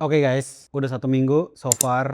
Oke guys, udah 1 minggu so far.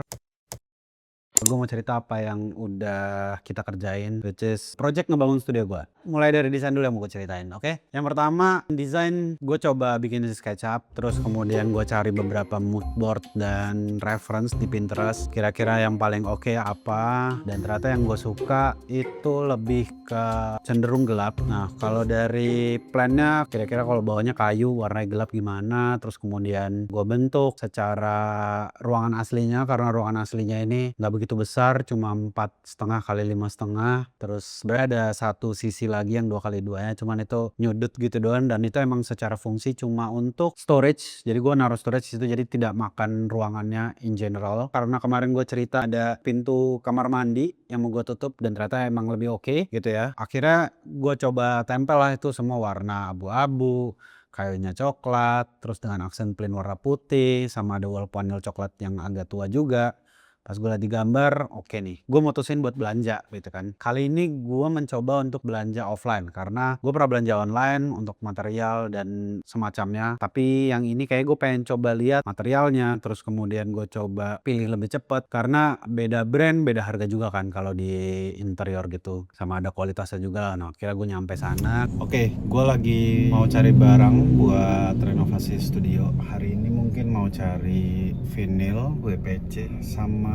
Gue mau cerita apa yang udah kita kerjain, which is project ngebangun studio gue. Mulai dari desain dulu yang mau gue ceritain, oke? Yang pertama, desain gue coba bikin di SketchUp, terus kemudian gue cari beberapa mood board dan reference di Pinterest. Kira-kira yang paling oke apa, dan ternyata yang gue suka itu lebih ke cenderung gelap. Nah, kalau dari plannya, kira-kira kalau bawahnya kayu, warnanya gelap gimana, terus kemudian gue bentuk secara ruangan aslinya, karena ruangan aslinya ini nggak begitu besar, cuma 4,5 kali 5,5. Terus sebenarnya ada satu sisi lagi yang 2 kali 2-nya, cuman itu nyudut gitu doang, dan itu emang secara fungsi cuma untuk storage. Jadi gue naruh storage di situ, jadi tidak makan ruangannya in general. Karena kemarin gue cerita ada pintu kamar mandi yang mau gue tutup dan ternyata emang lebih oke gitu ya. Akhirnya gue coba tempel lah itu semua warna abu-abu, kayunya coklat, terus dengan aksen plain warna putih, sama ada wall panel coklat yang agak tua juga. Pas gue liat di gambar, oke nih, gue mutusin buat belanja gitu kan. Kali ini gue mencoba untuk belanja offline, karena gue pernah belanja online untuk material dan semacamnya. Tapi yang ini kayak gue pengen coba lihat materialnya, terus kemudian gue coba pilih lebih cepet, karena beda brand, beda harga juga kan kalau di interior gitu. Sama ada kualitasnya juga lah. Nah, kira gue nyampe sana. Oke, gue lagi mau cari barang buat renovasi studio. Hari ini mungkin mau cari vinyl, WPC, sama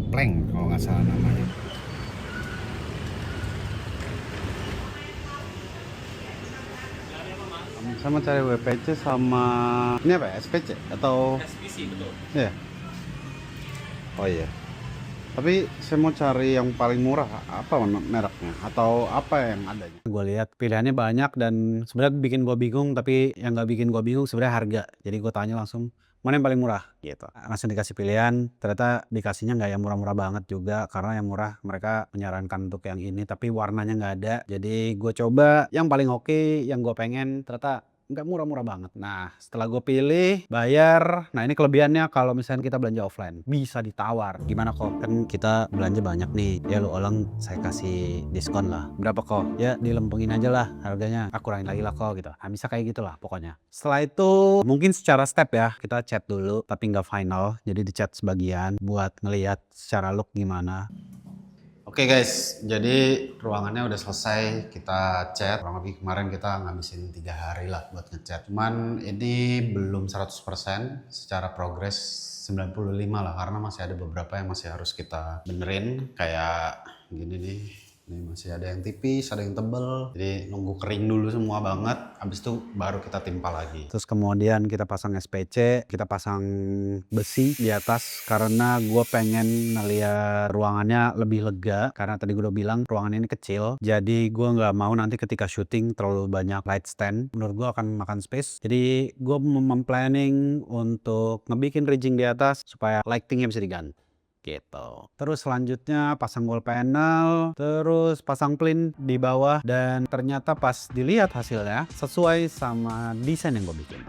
plank kalau nggak salah namanya. Sama cari WPC sama ini apa ya? SPC atau SPC betul. ya? Oh iya. Tapi saya mau cari yang paling murah, apa mereknya atau apa yang adanya. Gue lihat pilihannya banyak dan sebenarnya bikin gue bingung, tapi yang nggak bikin gue bingung sebenarnya harga. Jadi gue tanya langsung, mana yang paling murah gitu. Langsung dikasih pilihan, ternyata dikasihnya nggak yang murah-murah banget juga, karena yang murah mereka menyarankan untuk yang ini tapi warnanya nggak ada. Jadi gue coba yang paling oke, yang gue pengen, ternyata nggak murah-murah banget. Nah, setelah gue pilih, bayar. Nah, ini kelebihannya kalau misalnya kita belanja offline, bisa ditawar. Gimana kok? Kan kita belanja banyak nih. Ya lu Olang, saya kasih diskon lah. Berapa kok? Ya dilempengin aja lah harganya. Aku kurangin lagi lah kok gitu. Nah, bisa kayak gitulah pokoknya. Setelah itu mungkin secara step ya, kita chat dulu tapi nggak final. Jadi di chat sebagian buat ngelihat secara look gimana. Oke guys, jadi ruangannya udah selesai, kita cat. Kurang lebih kemarin kita ngabisin 3 hari lah buat ngecat. Cuman ini belum 100%, secara progres 95 lah, karena masih ada beberapa yang masih harus kita benerin. Kayak gini nih, ini masih ada yang tipis, ada yang tebel. Jadi nunggu kering dulu semua banget, habis itu baru kita timpa lagi. Terus kemudian kita pasang SPC, kita pasang besi di atas, karena gue pengen ngeliat ruangannya lebih lega. Karena tadi gue udah bilang ruangan ini kecil, jadi gue nggak mau nanti ketika syuting terlalu banyak light stand. Menurut gue akan makan space. Jadi gue memplanning untuk ngebikin rigging di atas supaya lightingnya bisa diganti gitu. Terus selanjutnya pasang wall panel, terus pasang plint di bawah, dan ternyata pas dilihat hasilnya sesuai sama desain yang gue bikin.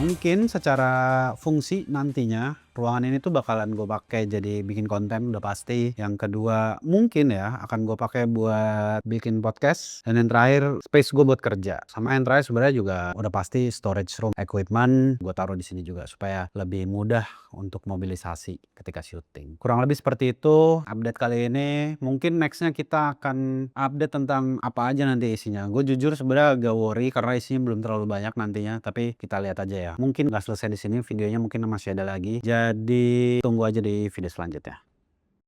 Mungkin secara fungsi nantinya ruangan ini tuh bakalan gue pakai jadi bikin konten udah pasti. Yang kedua mungkin ya akan gue pakai buat bikin podcast, dan yang terakhir space gue buat kerja. Sama yang terakhir sebenarnya juga udah pasti storage room equipment gue taruh di sini juga supaya lebih mudah untuk mobilisasi ketika syuting. Kurang lebih seperti itu update kali ini. Mungkin nextnya kita akan update tentang apa aja nanti isinya. Gue jujur sebenarnya agak worry karena isinya belum terlalu banyak nantinya, tapi kita lihat aja ya. Mungkin nggak selesai di sini videonya, mungkin masih ada lagi. Jadi tunggu aja di video selanjutnya.